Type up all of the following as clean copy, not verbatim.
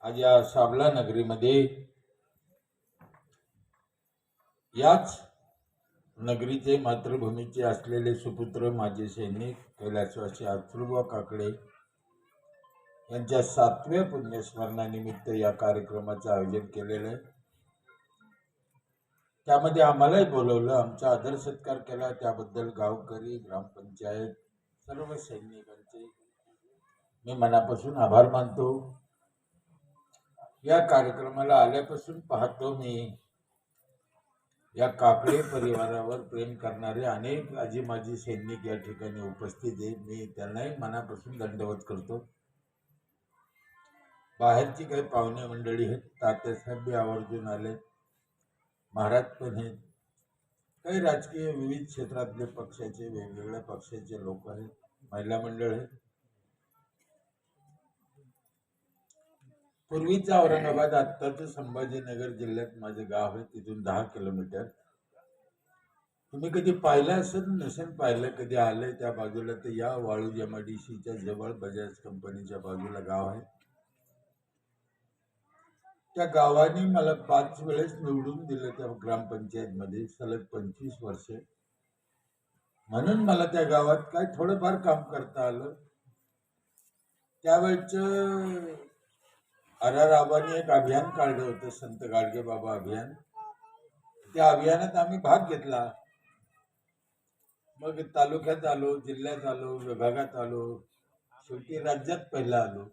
आज या साबला नगरीमध्ये याच नगरीचे मातृभूमीचे असलेले सुपुत्र माजी सैनिक कैलासवासी अथर्व काकडे यांच्या 7व्या पुण्यस्मरणानिमित्त या कार्यक्रमाचं आयोजन केलेलं आहे. त्यामध्ये आम्हालाही बोलवलं, आमचा आदर सत्कार केला. त्याबद्दल गावकरी, ग्रामपंचायत, सर्व सैनिकांचे मी मनापासून आभार मानतो. या कार्यक्रमाला आल्यापासून पाहतो मी या काकडे परिवारावर प्रेम करणारे अनेक आजी माजी सैनिक या ठिकाणी उपस्थित आहेत. मी त्यांनाही मनापासून दंडवत करतो. बाहेरची काही पाहुणे मंडळी आहेत, तात्यासाहेब बी आवर्जून आले, महाराज पण आहेत, काही राजकीय विविध क्षेत्रातले पक्षाचे वेगवेगळ्या पक्षाचे लोक आहेत, महिला मंडळ आहेत. पूर्वीचा औरंगाबाद, आत्ताचं संभाजीनगर जिल्ह्यात माझे गाव आहे, तिथून 10 किलोमीटर. तुम्ही कधी पाहिलं असेल नसेल पाहिलं, कधी आले त्या बाजूला तर या वाळूज MIDCच्या जवळ बजाज कंपनीच्या बाजूला गाव आहे. त्या गावाने मला 5 वेळेस निवडून दिलं त्या ग्रामपंचायतमध्ये, सलग 25 वर्ष. म्हणून मला त्या गावात काय थोडंफार काम करता आलं. त्यावेळचं RR आबांनी एक अभियान काढलं होतं, संत गाडगे बाबा अभियान. त्या अभियानात आम्ही भाग घेतला. मग तालुक्यात आलो, जिल्ह्यात आलो, विभागात आलो, शेवटी राज्यात पहिला आलो.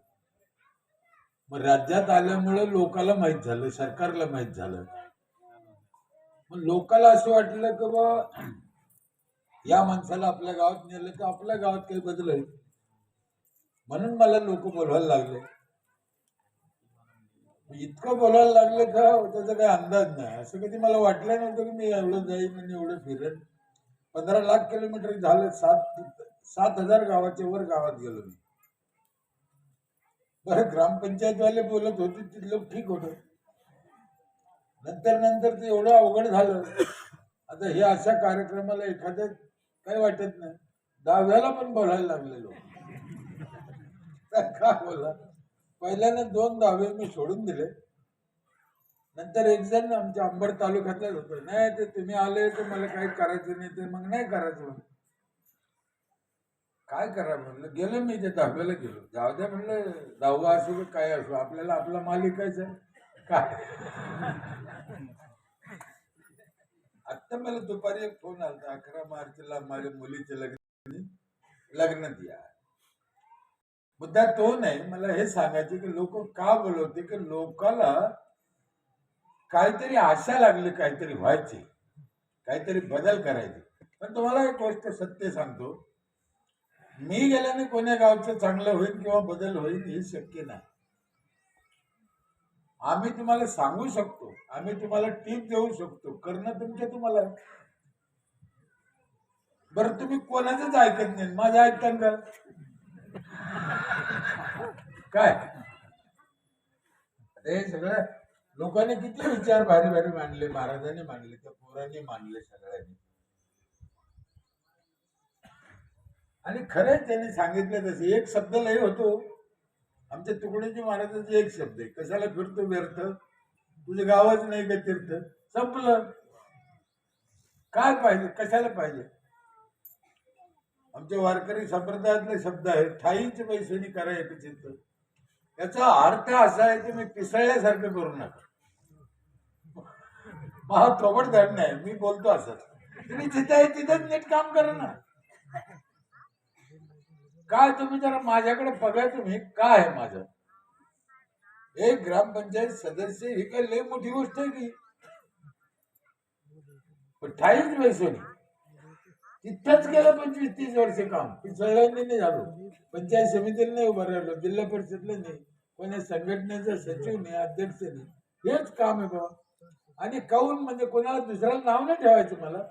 मग राज्यात आल्यामुळे लोकाला माहीत झालं, सरकारला माहीत झालं. मग लोकाला असं वाटलं की बा या माणसाला आपल्या गावात नेलं तर आपल्या गावात काही बदल आहे. म्हणून मला लोक बोलवायला लागले. इतकं बोलायला लागले का त्याचा काही अंदाज नाही. असं कधी मला वाटलं नव्हतं की मी एवढं जाईन आणि एवढं फिरेन. 15 लाख किलोमीटर झालं, 7,000 गावाच्या वर गावात गेलो मी. बरं, ग्रामपंचायतवाले बोलत होते तिथलं ठीक होतं. नंतर ते एवढं अवघड झालं. आता हे अशा कार्यक्रमाला एखाद्या काही वाटत नाही, 10व्याला पण बोलायला लागले लोक. का बोला, पहिल्याने 2 10वे मी सोडून दिले. नंतर एक जण आमच्या अंबड तालुक्यातलाच होतो, नाही ते तुम्ही आले तर मला काही करायचं नाही, ते मग नाही करायचं. काय करा म्हणलं, गेलो मी त्या 10व्याला गेलो. जाऊ द्या म्हणलं, 10वा असो काय असो, आपल्याला आपला मालिक काय. आता मला दुपारी एक फोन आला, 11 मार्चला माझ्या मुलीचे लग्नात या. मुद्दा तो नाही, मला हे सांगायचे की लोक का बोलवते की लोकाला काहीतरी आशा लागली, काहीतरी व्हायची, काहीतरी बदल करायचे. पण तुम्हाला एक गोष्ट सत्य सांगतो, मी गेल्याने कोण्या गावचं चांगलं होईल किंवा बदल होईल हे शक्य नाही. आम्ही तुम्हाला सांगू शकतो, आम्ही तुम्हाला टीप देऊ शकतो, करणं तुम्हाला. बरं, तुम्ही कोणाचंच ऐकत नाही, माझं ऐकता का काय? हे सगळं लोकांनी किती विचार भारी भारी मांडले, महाराजांनी मांडले, त्या पोरांनी मांडले सगळ्यांनी. आणि खरंच त्यांनी सांगितलं तसे एक शब्द लय होतो. आमच्या तुकडोजी महाराजांचे एक शब्द आहे, कशाला फिरतो व्यर्थ, तुझे गावच नाही का तीर्थ. संपलं. काय पाहिजे, कशाला पाहिजे. आमच्या वारकरी संप्रदायातले शब्द आहे, ठाईच पैसेनी करा एक चित्त. याचा अर्थ असा आहे की मी पिसळल्यासारखं करू नका. महा थोबड धड नाही, मी बोलतो असं, तुम्ही जिथे आहे तिथेच नीट काम करा ना. काय तुम्ही जरा माझ्याकडे बघा, तुम्ही काय आहे माझं. एक ग्रामपंचायत सदस्य ही काही लय मोठी गोष्ट आहे की. 28 पैसे तिथंच गेलं 25-30 वर्ष काम. पिसळल्याने नाही झालो, पंचायत समितीला नाही उभं राहिलो, जिल्हा परिषदला नाही, कोण्या संघटनेचा सचिव नाही, अध्यक्ष नाही. हेच काम आहे बाबा. आणि काऊन म्हणजे कोणाला दुसऱ्याला नाव नाही ठेवायचं. मला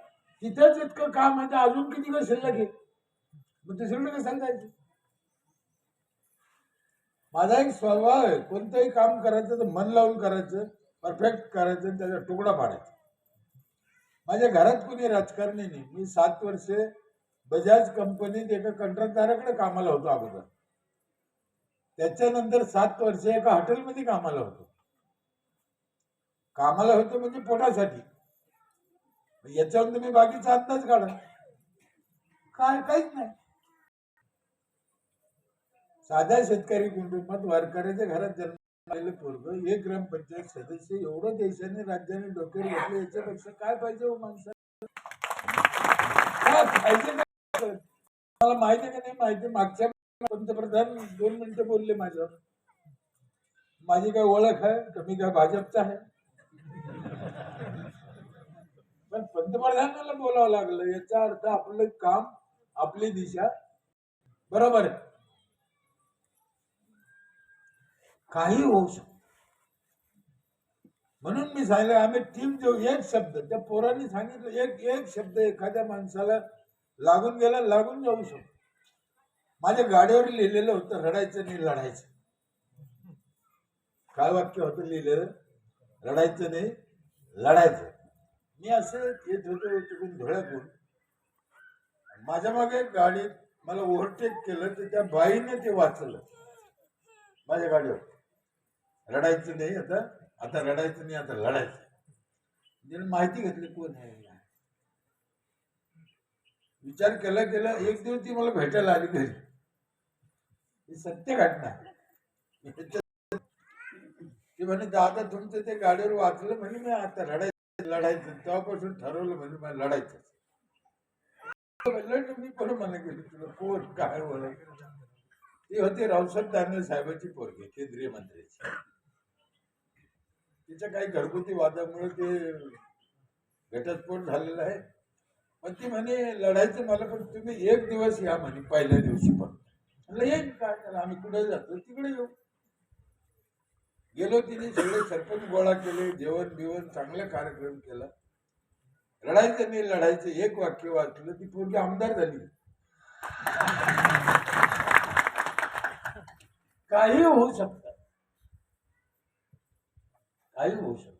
तिथंच इतकं काम आहे, अजून किती वेळ शिल्लक आहे, मग दुसरीकडे कशाला जायचं. माझा एक स्वभाव आहे, कोणतंही काम करायचं तर मन लावून करायचं, परफेक्ट करायचं, त्याचा तुकडा पाडायचा. माझ्या घरात कोणी राजकारणी नाही. मी 7 वर्षे बजाज कंपनीत एका कंत्राटदाराकडे कामाला होतो अगोदर. त्याच्यानंतर 7 वर्ष एका हॉटेलमध्ये कामाला होतो म्हणजे पोटासाठी. याच्यावर तुम्ही बाकीचा अंदाज काढा. काहीच नाही. साध्या शेतकरी कुटुंबात वारकऱ्याच्या घरात जन्मालेलं पोरग, एक ग्रामपंचायत सदस्य, एवढं देशाने राज्याने डोक्यावर घेतलं, याच्यापेक्षा काय पाहिजे हो माणसाला? काय पाहिजे? मला माहिती का नाही माहिती, मागच्या पंतप्रधान 2 मिनिटं बोलले माझ्यावर. माझी काय ओळख आहे का? मी काय भाजपचा आहे? पण पंतप्रधानाला बोलावं लागलं, याचा अर्थ आपलं काम, आपली दिशा बरोबर आहे. काही होऊ शकत. म्हणून मी सांगितलं, आम्ही टीम देऊ. एक शब्द त्या पोरांनी सांगितलं, एक शब्द एखाद्या माणसाला लागून गेला, लागून जाऊ शकतो. माझ्या गाडीवर लिहिलेलं होतं, रडायचं नाही लढायचं. काय वाक्य होतं लिहिलेलं? रडायचं नाही लढायचं. मी असं येत होतो तिकडून धुळ्यातून, माझ्या मागे गाडीत मला ओव्हरटेक केलं, तर त्या बाईने ते वाचलं माझ्या गाडीवर. रडायचं नाही आता रडायचं नाही, आता लढायचं. माहिती घेतली कोण आहे. विचार केला एक दिवस ती मला भेटायला आली घरी. ही सत्य घटना. ती म्हणे, दादा तुमचं ते गाडीवर वाचलं म्हणे, मी आता लढायचं. तेव्हापासून ठरवलं म्हणजे मला लढायचं. मी पण मला गेली, तुला कोण काय बोलाय. ती होती रावसाहेब दानवे साहेबांची पोरगी, केंद्रीय मंत्र्याची. तिच्या काही घरगुती वादामुळे ते घटस्फोट झालेला आहे. पण ती म्हणे लढायचं मला, पण तुम्ही एक दिवस या म्हणे, पहिल्या दिवशी. पण म्हणलं येईल काय त्याला, आम्ही कुठे जातो तिकडे येऊ. गेलो. तिने सगळे सरपंच गोळा केले, जेवण बिवण चांगला कार्यक्रम केला. रडायचं नाही लढायचं एक वाक्य वाचलं, ती पोरगी आमदार झाली. काही होऊ शकतं, काही होऊ शकत.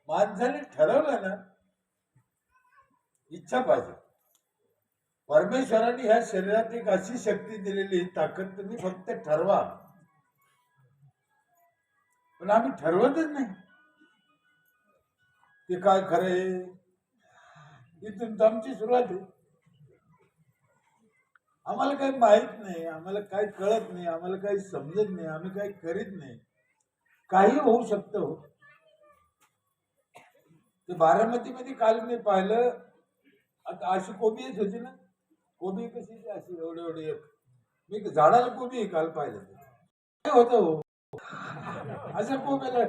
माणसाने ठरवलं ना, इच्छा पाहिजे. परमेश्वराने ह्या शरीरात एक अशी शक्ती दिलेली, ताकद, तुम्ही फक्त ठरवा. पण आम्ही ठरवतच नाही. ते काय खरंय, इथून आमची सुरुवात आहे. आम्हाला काही माहित नाही, आम्हाला काही कळत नाही, आम्हाला काही समजत नाही, आम्ही काही करीत नाही. काही होऊ शकतं. ते बारामती मध्ये काल मी पाहिलं, आता अशी कोबी येत होती ना, कोबी कशी अशी एवढी एक, मी झाडाला कोबी काल पाहिलं. काय होतं असं कोबीला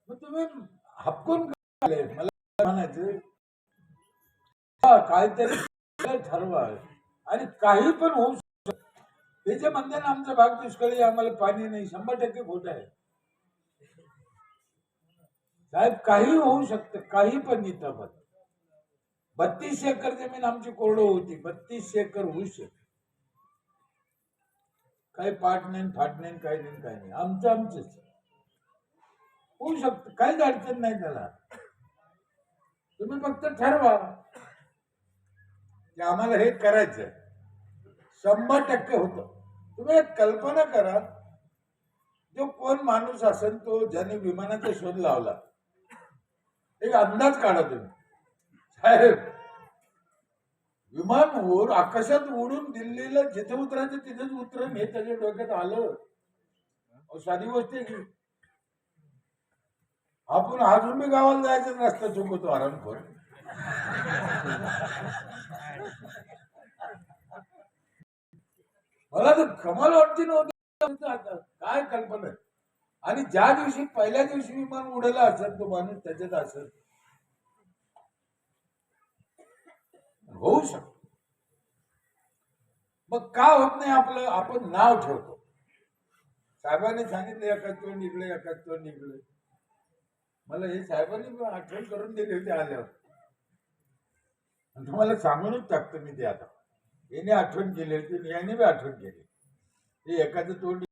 मग तुम्ही हपकून मला म्हणायचं काहीतरी ठरवा. आणि काही पण होऊ शकतं. त्याच्या म्हणते ना, आमचा भाग दुष्काळी, आम्हाला पाणी नाही, 100% खोट आहे साहेब. काही होऊ शकतं, काही पण. इथं पण 32 एकर जमीन आमची कोरडो होती, 32 एकर होऊ शकते. काही पाठ नाही, फाट नाही, काही नाही. आमचंच होऊ शकतं, काहीच अडचण नाही त्याला. तुम्ही फक्त ठरवा की आम्हाला हे करायचं. 100% होतं. तुम्ही एक कल्पना करा, जो कोण माणूस असेल तो ज्याने विमानाचा शोध लावला, एक अंदाज काढा तुम्ही. साहेब, विमान आकाशात उडून दिल्लीला जिथे उतरायचं तिथेच उतरण, हे त्याच्या डोक्यात आलं. साधी गोष्ट आहे की. आपण अजून मी गावाला जायचं रस्ता चुकवतो आरामखोर. मला तर कमाल वाटते नव्हती, काय कल्पना. आणि ज्या दिवशी पहिल्या दिवशी विमान उडलं असेल, तो माणूस त्याच्यात असेल, होऊ शकतो. मग का होत नाही आपलं? आपण नाव ठेवतो. साहेबांनी सांगितलं एकाच निघलं. मला हे साहेबांनी आठवण करून दिली होती आल्यावर. तुम्हाला सांगूनच टाकतो मी ते आता. याने आठवण केली होती, याने बी आठवण केली. हे एखादं तोंड